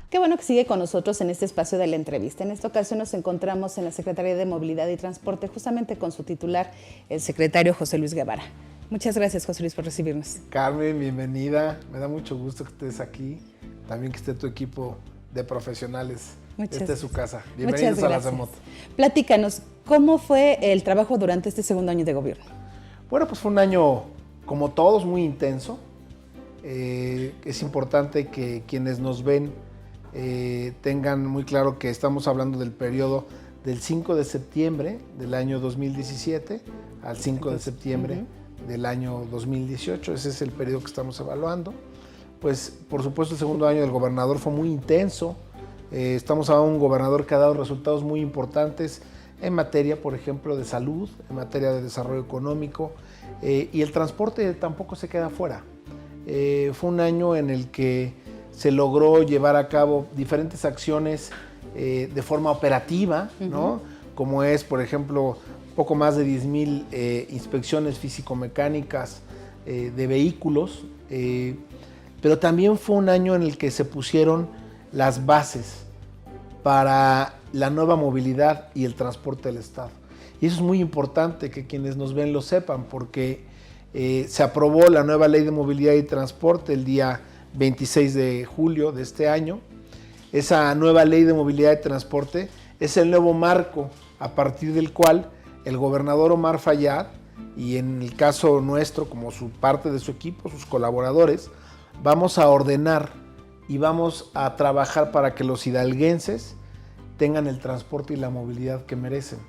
Qué bueno que sigue con nosotros en este espacio de la entrevista. En esta ocasión nos encontramos en la Secretaría de Movilidad y Transporte, justamente con su titular, el secretario José Luis Guevara. Muchas gracias, José Luis, por recibirnos. Carmen, bienvenida. Me da mucho gusto que estés aquí. También que esté tu equipo de profesionales. Esta es su casa. Bienvenidos a La Remoto. Platícanos, ¿cómo fue el trabajo durante este segundo año de gobierno? Bueno, pues fue un año, como todos, muy intenso. Es importante que quienes nos ven tengan muy claro que estamos hablando del periodo del 5 de septiembre del año 2017 al 5 de septiembre del año 2018. Ese es el periodo que estamos evaluando. Pues, por supuesto, el segundo año del gobernador fue muy intenso. Estamos hablando de un gobernador que ha dado resultados muy importantes en materia, por ejemplo, de salud, en materia de desarrollo económico, y el transporte tampoco se queda fuera. Fue un año en el que se logró llevar a cabo diferentes acciones de forma operativa, ¿no? Como es, por ejemplo, poco más de 10,000 inspecciones físico-mecánicas de vehículos, pero también fue un año en el que se pusieron las bases para la nueva movilidad y el transporte del Estado. Y eso es muy importante que quienes nos ven lo sepan, porque se aprobó la nueva Ley de Movilidad y Transporte el día 26 de julio de este año. Esa nueva Ley de Movilidad y Transporte es el nuevo marco a partir del cual el gobernador Omar Fayad, y en el caso nuestro como parte de su equipo, sus colaboradores, vamos a ordenar y vamos a trabajar para que los hidalguenses tengan el transporte y la movilidad que merecen.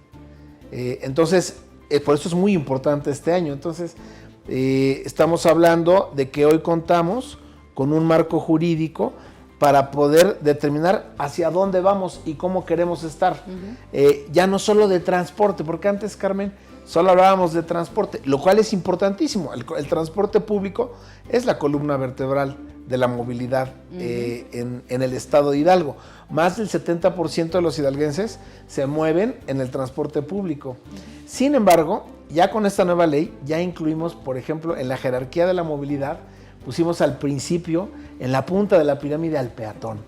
Entonces, por eso es muy importante este año. Entonces, estamos hablando de que hoy contamos con un marco jurídico para poder determinar hacia dónde vamos y cómo queremos estar. Ya no solo de transporte, porque antes, Carmen, solo hablábamos de transporte, lo cual es importantísimo. El transporte público es la columna vertebral de la movilidad en el estado de Hidalgo. Más del 70% de los hidalguenses se mueven en el transporte público. Sin embargo, ya con esta nueva ley, ya incluimos, por ejemplo, en la jerarquía de la movilidad, pusimos al principio, en la punta de la pirámide, al peatón.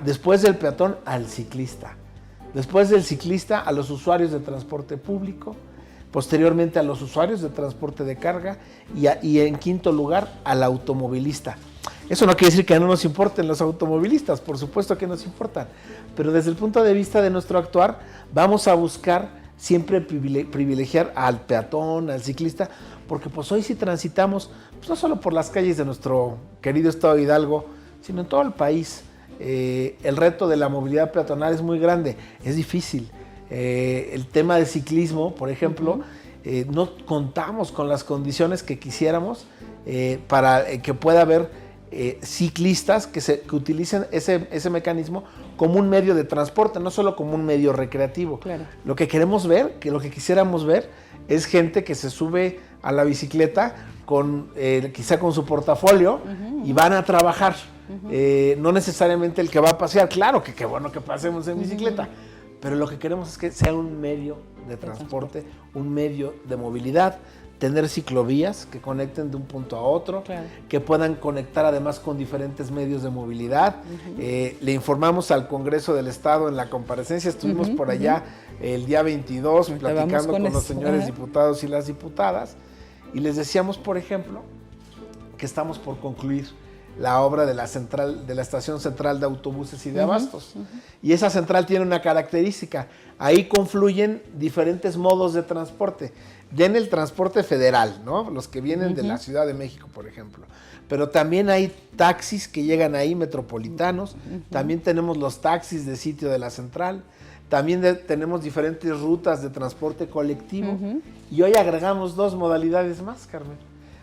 Después del peatón, al ciclista. Después del ciclista, a los usuarios de transporte público. Posteriormente, a los usuarios de transporte de carga. Y en quinto lugar, al automovilista. Eso no quiere decir que no nos importen los automovilistas, por supuesto que nos importan. Pero desde el punto de vista de nuestro actuar, vamos a buscar siempre privilegiar al peatón, al ciclista, porque pues hoy sí transitamos, pues no solo por las calles de nuestro querido estado de Hidalgo, sino en todo el país. El reto de la movilidad peatonal es muy grande, es difícil. El tema de ciclismo, por ejemplo, no contamos con las condiciones que quisiéramos para que pueda haber ciclistas que utilicen ese mecanismo como un medio de transporte, no solo como un medio recreativo. Claro. Lo que queremos ver, lo que quisiéramos ver, es gente que se sube a la bicicleta quizá con su portafolio y van a trabajar. No necesariamente el que va a pasear, claro que qué bueno que pasemos en bicicleta, pero lo que queremos es que sea un medio de transporte, un medio de movilidad, tener ciclovías que conecten de un punto a otro, claro, que puedan conectar además con diferentes medios de movilidad. Le informamos al Congreso del Estado en la comparecencia, estuvimos por allá el día 22 platicando con los señores diputados y las diputadas, y les decíamos, por ejemplo, que estamos por concluir la obra de la estación central de autobuses y de abastos. Y esa central tiene una característica, ahí confluyen diferentes modos de transporte. Ya en el transporte federal, ¿no? Los que vienen de la Ciudad de México, por ejemplo. Pero también hay taxis que llegan ahí, metropolitanos. También tenemos los taxis de sitio de la central. También tenemos diferentes rutas de transporte colectivo. Y hoy agregamos 2 modalidades más, Carmen.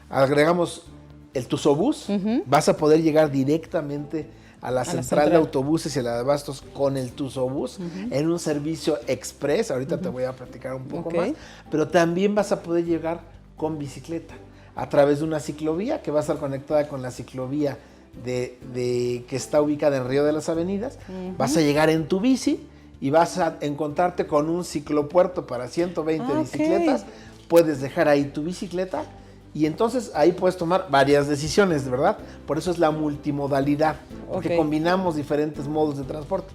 Agregamos el Tusobús. Vas a poder llegar directamente a la central de autobuses y a la de abastos con el Tusobús en un servicio express. Ahorita te voy a platicar un poco más. Pero también vas a poder llegar con bicicleta a través de una ciclovía que va a estar conectada con la ciclovía que está ubicada en Río de las Avenidas. Vas a llegar en tu bici y vas a encontrarte con un ciclopuerto para 120 bicicletas. Puedes dejar ahí tu bicicleta y entonces ahí puedes tomar varias decisiones, ¿verdad? Por eso es la multimodalidad. porque combinamos diferentes modos de transporte.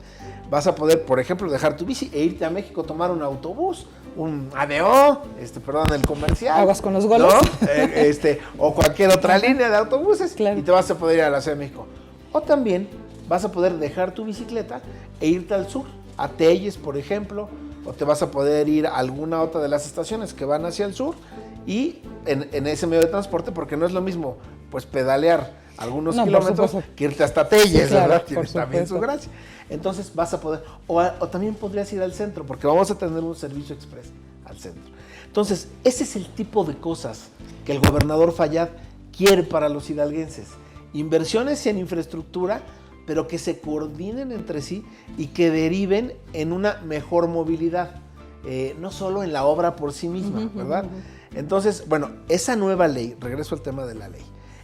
Vas a poder, por ejemplo, dejar tu bici e irte a México, tomar un autobús, un ADO, perdón, el comercial. Aguas con los goles. ¿No? O cualquier otra línea de autobuses, claro. Y te vas a poder ir a la Ciudad de México. O también vas a poder dejar tu bicicleta e irte al sur, a Telles, por ejemplo, o te vas a poder ir a alguna otra de las estaciones que van hacia el sur y en ese medio de transporte, porque no es lo mismo pues pedalear algunos kilómetros que irte hasta Telles, claro, ¿verdad? Tiene también su gracia. Entonces vas a poder, o también podrías ir al centro, porque vamos a tener un servicio express al centro. Entonces, ese es el tipo de cosas que el gobernador Fayad quiere para los hidalguenses. Inversiones en infraestructura, pero que se coordinen entre sí y que deriven en una mejor movilidad, no solo en la obra por sí misma, ¿verdad? Entonces, bueno, esa nueva ley, regreso al tema de la ley,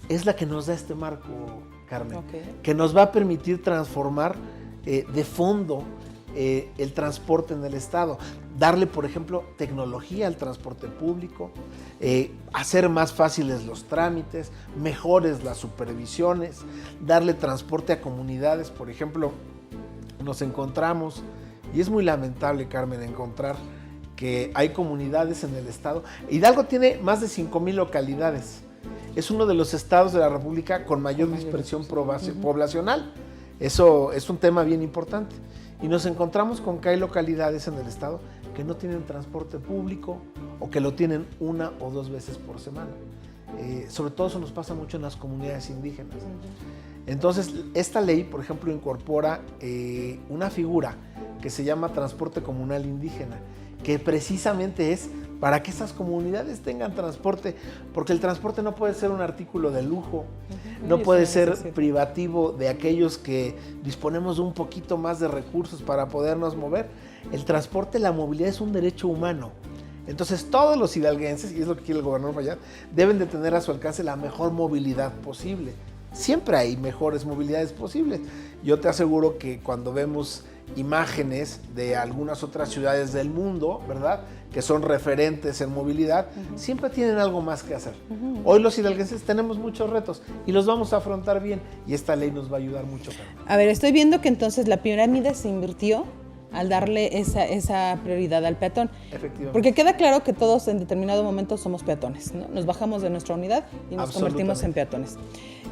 es la que nos da este marco, Carmen, que nos va a permitir transformar de fondo el transporte en el estado, darle, por ejemplo, tecnología al transporte público, hacer más fáciles los trámites, mejores las supervisiones, darle transporte a comunidades. Por ejemplo, nos encontramos, y es muy lamentable, Carmen, encontrar que hay comunidades en el estado. Hidalgo tiene más de 5,000 localidades. Es uno de los estados de la República con mayor dispersión poblacional. Eso es un tema bien importante. Y nos encontramos con que hay localidades en el estado que no tienen transporte público o que lo tienen 1 o 2 veces por semana. Sobre todo eso nos pasa mucho en las comunidades indígenas. Entonces, esta ley, por ejemplo, incorpora una figura que se llama transporte comunal indígena, que precisamente es para que esas comunidades tengan transporte, porque el transporte no puede ser un artículo de lujo, no puede ser privativo de aquellos que disponemos de un poquito más de recursos para podernos mover. El transporte, la movilidad es un derecho humano. Entonces todos los hidalguenses, y es lo que quiere el gobernador Fayad, deben de tener a su alcance la mejor movilidad posible. Siempre hay mejores movilidades posibles. Yo te aseguro que cuando vemos imágenes de algunas otras ciudades del mundo, ¿verdad?, que son referentes en movilidad, siempre tienen algo más que hacer. Hoy los hidalguenses tenemos muchos retos y los vamos a afrontar bien, y esta ley nos va a ayudar mucho. A ver, estoy viendo que entonces la pirámide se invirtió al darle esa prioridad al peatón. Efectivamente. Porque queda claro que todos en determinado momento somos peatones, ¿no? Nos bajamos de nuestra unidad y nos convertimos en peatones.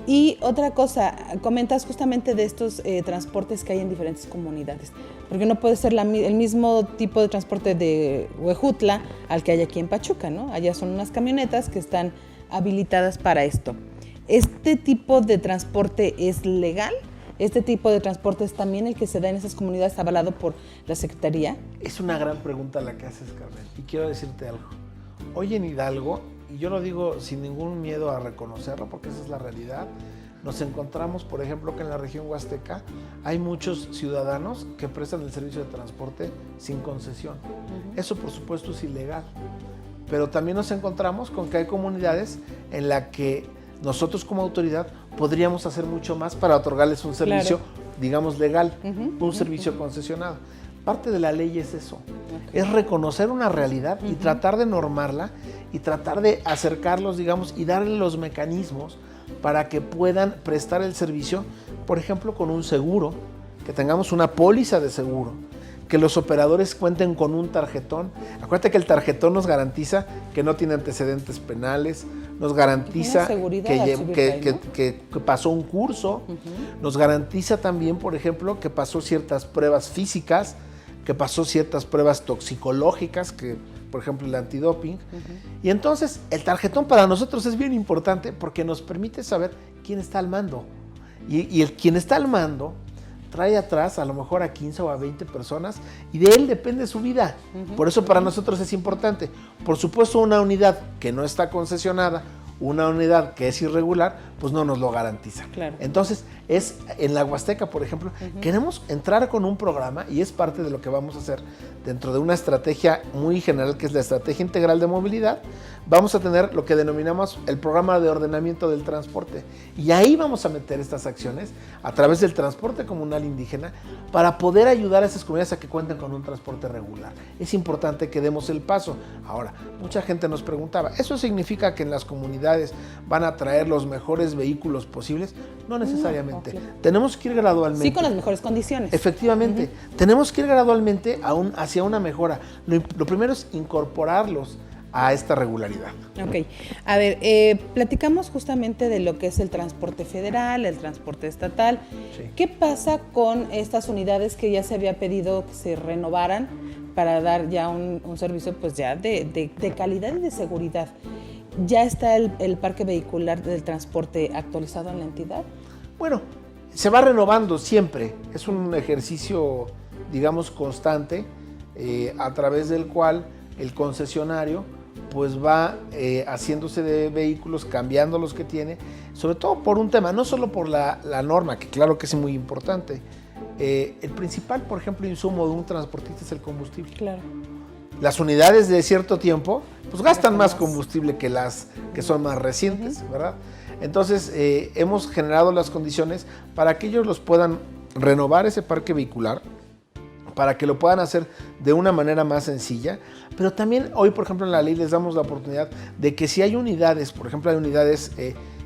Y otra cosa, comentas justamente de estos transportes que hay en diferentes comunidades, porque no puede ser el mismo tipo de transporte de Huejutla al que hay aquí en Pachuca, ¿no? Allá son unas camionetas que están habilitadas para esto. ¿Este tipo de transporte es legal? ¿Este tipo de transporte es también el que se da en esas comunidades avalado por la Secretaría? Es una gran pregunta la que haces, Carmen, y quiero decirte algo. Hoy en Hidalgo, y yo lo digo sin ningún miedo a reconocerlo porque esa es la realidad, nos encontramos, por ejemplo, que en la región huasteca hay muchos ciudadanos que prestan el servicio de transporte sin concesión. Eso, por supuesto, es ilegal. Pero también nos encontramos con que hay comunidades en las que nosotros como autoridad podríamos hacer mucho más para otorgarles un servicio, digamos, legal, un servicio concesionado. Parte de la ley es eso, es reconocer una realidad y tratar de normarla y tratar de acercarlos, digamos, y darle los mecanismos para que puedan prestar el servicio, por ejemplo, con un seguro, que tengamos una póliza de seguro, que los operadores cuenten con un tarjetón. Acuérdate que el tarjetón nos garantiza que no tiene antecedentes penales, nos garantiza que pasó un curso, nos garantiza también, por ejemplo, que pasó ciertas pruebas físicas, que pasó ciertas pruebas toxicológicas, que por ejemplo el antidoping. Y entonces el tarjetón para nosotros es bien importante porque nos permite saber quién está al mando. Y quien está al mando trae atrás a lo mejor a 15 o a 20 personas y de él depende su vida. Por eso para nosotros es importante. Por supuesto, una unidad que no está concesionada, una unidad que es irregular, pues no nos lo garantiza. Claro. Entonces, en la Huasteca, por ejemplo, queremos entrar con un programa, y es parte de lo que vamos a hacer dentro de una estrategia muy general, que es la Estrategia Integral de Movilidad. Vamos a tener lo que denominamos el Programa de Ordenamiento del Transporte, y ahí vamos a meter estas acciones a través del transporte comunal indígena para poder ayudar a esas comunidades a que cuenten con un transporte regular. Es importante que demos el paso. Ahora, mucha gente nos preguntaba, ¿eso significa que en las comunidades unidades van a traer los mejores vehículos posibles, no necesariamente. Tenemos que ir gradualmente. Sí, con las mejores condiciones. Efectivamente, tenemos que ir gradualmente hacia una mejora. Lo primero es incorporarlos a esta regularidad. Ok. A ver, platicamos justamente de lo que es el transporte federal, el transporte estatal. Sí. ¿Qué pasa con estas unidades que ya se había pedido que se renovaran para dar ya un servicio pues ya de calidad y de seguridad? ¿Ya está el parque vehicular del transporte actualizado en la entidad? Bueno, se va renovando siempre. Es un ejercicio, digamos, constante, a través del cual el concesionario pues va haciéndose de vehículos, cambiando los que tiene, sobre todo por un tema, no solo por la norma, que claro que es muy importante. El principal, por ejemplo, insumo de un transportista es el combustible. Claro. Las unidades de cierto tiempo pues gastan más combustible que las que son más recientes, ¿verdad? Entonces hemos generado las condiciones para que ellos los puedan renovar ese parque vehicular, para que lo puedan hacer de una manera más sencilla, pero también hoy, por ejemplo, en la ley les damos la oportunidad de que si hay unidades, por ejemplo, hay unidades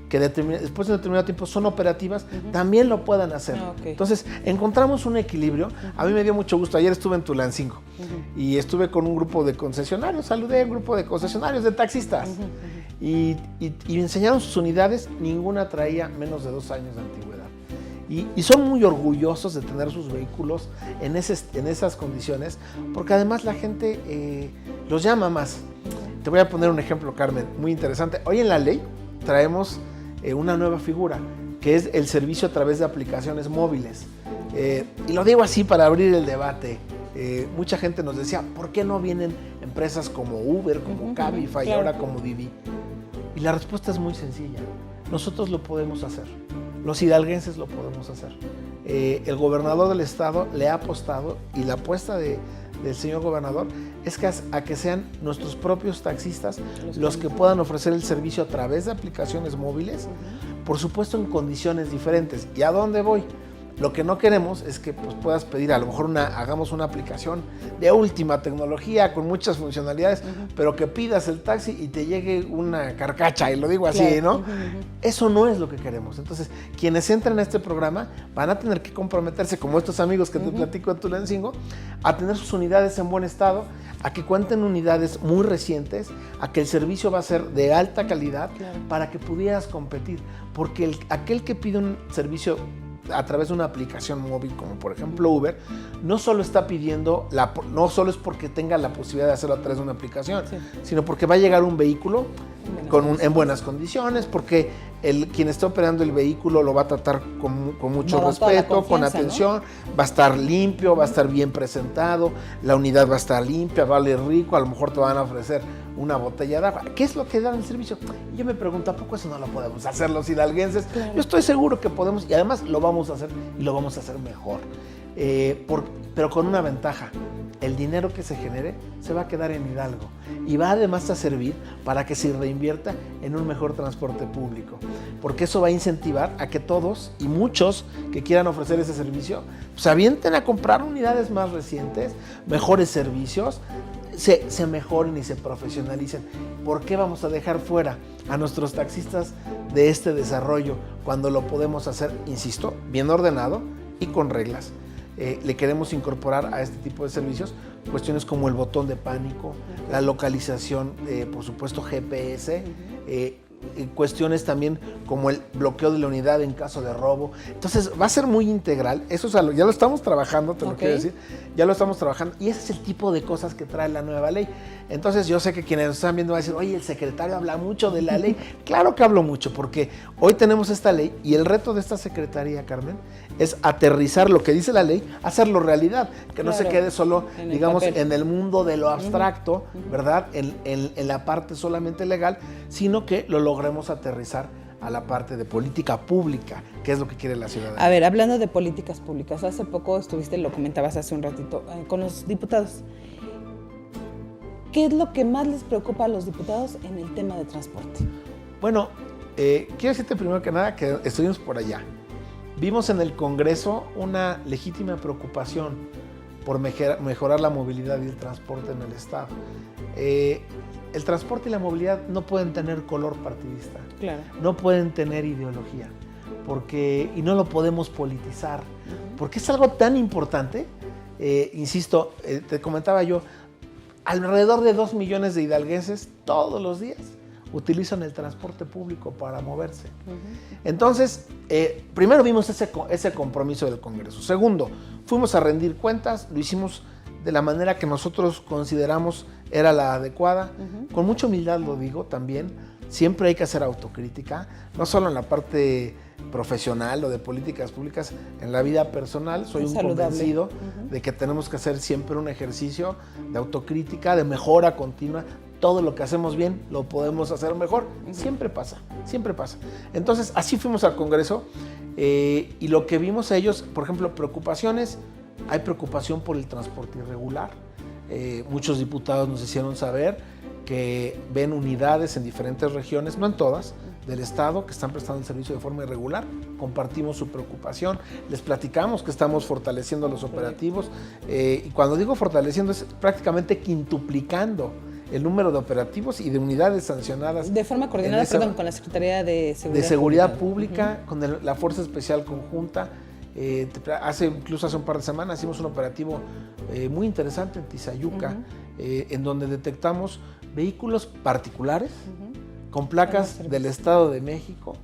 que después de un determinado tiempo son operativas, también lo puedan hacer. Okay. Entonces, encontramos un equilibrio. A mí me dio mucho gusto. Ayer estuve en Tulancingo y estuve con un grupo de concesionarios, saludé a un grupo de concesionarios, de taxistas, y me enseñaron sus unidades, ninguna traía menos de 2 años de antigüedad. Y son muy orgullosos de tener sus vehículos en esas condiciones, porque además la gente los llama más. Te voy a poner un ejemplo, Carmen, muy interesante. Hoy en la ley traemos una nueva figura, que es el servicio a través de aplicaciones móviles. Y lo digo así para abrir el debate. Mucha gente nos decía, ¿por qué no vienen empresas como Uber, como Cabify, y ahora como Didi? Y la respuesta es muy sencilla. Nosotros lo podemos hacer. Los hidalguenses lo podemos hacer. El gobernador del estado le ha apostado, y la apuesta del señor gobernador es a que sean nuestros propios taxistas los que puedan ofrecer el servicio a través de aplicaciones móviles, por supuesto en condiciones diferentes. ¿Y a dónde voy? Lo que no queremos es que pues, puedas pedir, a lo mejor hagamos una aplicación de última tecnología con muchas funcionalidades, pero que pidas el taxi y te llegue una carcacha, y lo digo así, claro, ¿no? Eso no es lo que queremos. Entonces, quienes entren a este programa van a tener que comprometerse, como estos amigos que te platico en Tulancingo, a tener sus unidades en buen estado, a que cuenten unidades muy recientes, a que el servicio va a ser de alta calidad, claro, para que pudieras competir. Porque aquel que pide un servicio a través de una aplicación móvil, como por ejemplo Uber, no solo está pidiendo, no solo es porque tenga la posibilidad de hacerlo a través de una aplicación, sino porque va a llegar un vehículo en buenas condiciones, porque quien está operando el vehículo lo va a tratar con mucho respeto, con atención, ¿no? Va a estar limpio, va a estar bien presentado, la unidad va a estar limpia, va a oler rico, a lo mejor te van a ofrecer una botella de agua. ¿Qué es lo que dan el servicio? Yo me pregunto, ¿a poco eso no lo podemos hacer los hidalguenses? Claro. Yo estoy seguro que podemos, y además lo vamos a hacer, y lo vamos a hacer mejor. Pero con una ventaja: el dinero que se genere se va a quedar en Hidalgo y va además a servir para que se reinvierta en un mejor transporte público, porque eso va a incentivar a que todos y muchos que quieran ofrecer ese servicio se avienten a comprar unidades más recientes, mejores servicios, se mejoren y se profesionalicen. ¿Por qué vamos a dejar fuera a nuestros taxistas de este desarrollo cuando lo podemos hacer, insisto, bien ordenado y con reglas? Le queremos incorporar a este tipo de servicios cuestiones como el botón de pánico, la localización, por supuesto GPS, cuestiones también como el bloqueo de la unidad en caso de robo. Entonces va a ser muy integral. Eso es ya lo estamos trabajando, te lo quiero decir, ya lo estamos trabajando, y ese es el tipo de cosas que trae la nueva ley. Entonces yo sé que quienes nos están viendo van a decir, oye, el secretario habla mucho de la ley. Claro que hablo mucho, porque hoy tenemos esta ley, y el reto de esta secretaría, Carmen, es aterrizar lo que dice la ley, hacerlo realidad, que no se quede solo, digamos, en el mundo de lo abstracto, ¿verdad? En la parte solamente legal, sino que lo logremos aterrizar a la parte de política pública, que es lo que quiere la ciudadanía. A ver, hablando de políticas públicas, hace poco lo comentabas hace un ratito, con los diputados. ¿Qué es lo que más les preocupa a los diputados en el tema de transporte? Bueno, quiero decirte primero que nada que estuvimos por allá. Vimos en el Congreso una legítima preocupación por mejorar la movilidad y el transporte en el Estado. el transporte y la movilidad no pueden tener color partidista, claro. No pueden tener ideología, y no lo podemos politizar, porque es algo tan importante. Insisto, te comentaba yo, alrededor de 2 millones de hidalguenses todos los días utilizan el transporte público para moverse. Entonces, primero vimos ese compromiso del Congreso. Segundo, fuimos a rendir cuentas, lo hicimos de la manera que nosotros consideramos era la adecuada. Con mucha humildad lo digo también, siempre hay que hacer autocrítica, no solo en la parte profesional o de políticas públicas, en la vida personal soy un convencido de que tenemos que hacer siempre un ejercicio de autocrítica, de mejora continua. Todo lo que hacemos bien lo podemos hacer mejor. Siempre pasa, siempre pasa. Entonces, así fuimos al Congreso y lo que vimos ellos, por ejemplo, preocupaciones. Hay preocupación por el transporte irregular. Muchos diputados nos hicieron saber que ven unidades en diferentes regiones, no en todas, del Estado, que están prestando el servicio de forma irregular. Compartimos su preocupación, les platicamos que estamos fortaleciendo los operativos, y cuando digo fortaleciendo es prácticamente quintuplicando el número de operativos y de unidades sancionadas. De forma coordinada, con la Secretaría de Seguridad Pública, con la Fuerza Especial Conjunta. Incluso hace un par de semanas hicimos un operativo muy interesante en Tizayuca, en donde detectamos vehículos particulares con placas del Estado de México,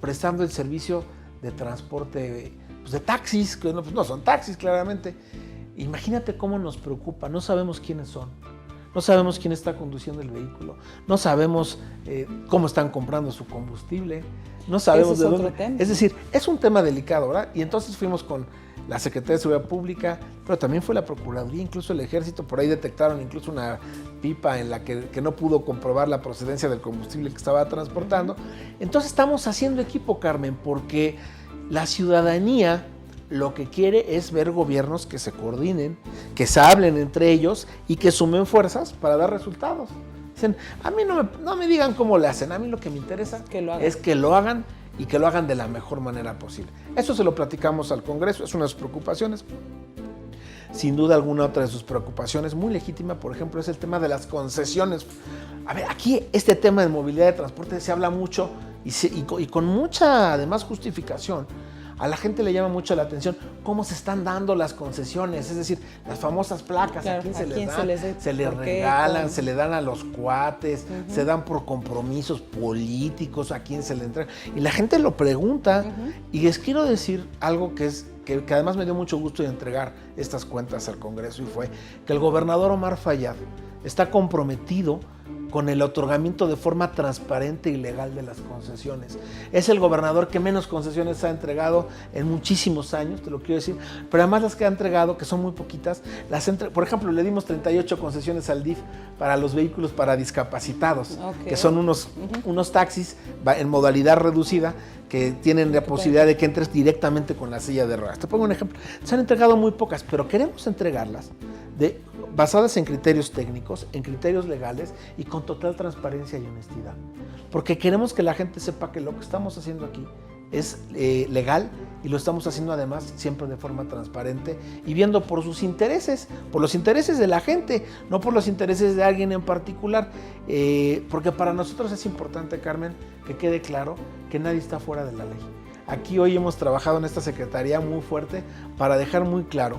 prestando el servicio de transporte, pues de taxis, que no son taxis claramente. Imagínate cómo nos preocupa, no sabemos quiénes son. No sabemos quién está conduciendo el vehículo, no sabemos cómo están comprando su combustible, no sabemos de dónde. Es decir, es un tema delicado, ¿verdad? Y entonces fuimos con la Secretaría de Seguridad Pública, pero también fue la Procuraduría, incluso el Ejército, por ahí detectaron incluso una pipa en la que no pudo comprobar la procedencia del combustible que estaba transportando. Entonces estamos haciendo equipo, Carmen, porque la ciudadanía lo que quiere es ver gobiernos que se coordinen, que se hablen entre ellos y que sumen fuerzas para dar resultados. Dicen, a mí no me digan cómo le hacen, a mí lo que me interesa es que lo hagan y que lo hagan de la mejor manera posible. Eso se lo platicamos al Congreso, es una de sus preocupaciones. Sin duda alguna, otra de sus preocupaciones muy legítima, por ejemplo, es el tema de las concesiones. A ver, aquí este tema de movilidad de transporte se habla mucho y con mucha, además, justificación. A la gente le llama mucho la atención cómo se están dando las concesiones, es decir, las famosas placas, claro, ¿a quién se les dan? Se les regalan, se le dan a los cuates, se dan por compromisos políticos, a quién se le entrega. Y la gente lo pregunta, y les quiero decir algo que además me dio mucho gusto de entregar estas cuentas al Congreso, y fue que el gobernador Omar Fayad está comprometido con el otorgamiento de forma transparente y legal de las concesiones. Es el gobernador que menos concesiones ha entregado en muchísimos años, te lo quiero decir, pero además las que ha entregado, que son muy poquitas, por ejemplo, le dimos 38 concesiones al DIF para los vehículos para discapacitados, que son unos taxis en modalidad reducida, que tienen la posibilidad de que entres directamente con la silla de ruedas. Te pongo un ejemplo, se han entregado muy pocas, pero queremos entregarlas basadas en criterios técnicos, en criterios legales y con total transparencia y honestidad. Porque queremos que la gente sepa que lo que estamos haciendo aquí es legal y lo estamos haciendo además siempre de forma transparente y viendo por sus intereses, por los intereses de la gente, no por los intereses de alguien en particular. Porque para nosotros es importante, Carmen, que quede claro que nadie está fuera de la ley. Aquí hoy hemos trabajado en esta secretaría muy fuerte para dejar muy claro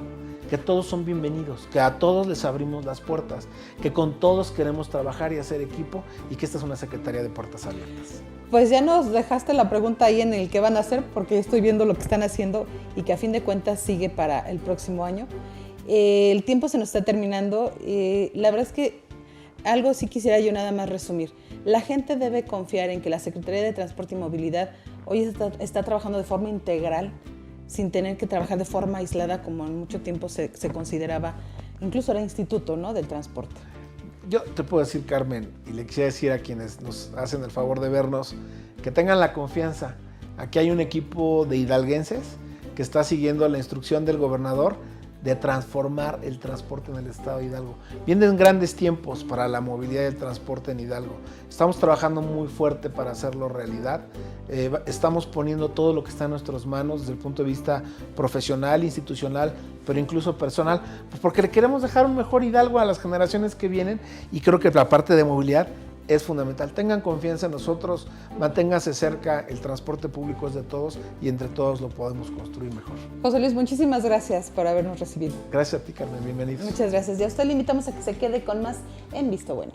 que todos son bienvenidos, que a todos les abrimos las puertas, que con todos queremos trabajar y hacer equipo y que esta es una secretaría de puertas abiertas. Pues ya nos dejaste la pregunta ahí en el qué van a hacer, porque estoy viendo lo que están haciendo y que a fin de cuentas sigue para el próximo año. El tiempo se nos está terminando. La verdad es que algo sí quisiera yo nada más resumir. La gente debe confiar en que la Secretaría de Transporte y Movilidad hoy está trabajando de forma integral, sin tener que trabajar de forma aislada como en mucho tiempo se consideraba, incluso era instituto, ¿no?, del transporte. Yo te puedo decir, Carmen, y le quisiera decir a quienes nos hacen el favor de vernos, que tengan la confianza. Aquí hay un equipo de hidalguenses que está siguiendo la instrucción del gobernador de transformar el transporte en el estado de Hidalgo. Vienen grandes tiempos para la movilidad y el transporte en Hidalgo. Estamos trabajando muy fuerte para hacerlo realidad. Estamos poniendo todo lo que está en nuestras manos desde el punto de vista profesional, institucional, pero incluso personal, pues porque le queremos dejar un mejor Hidalgo a las generaciones que vienen, y creo que la parte de movilidad es fundamental. Tengan confianza en nosotros, manténganse cerca, el transporte público es de todos y entre todos lo podemos construir mejor. José Luis, muchísimas gracias por habernos recibido. Gracias a ti, Carmen, bienvenidos. Muchas gracias. Y a usted le invitamos a que se quede con más en Visto Bueno.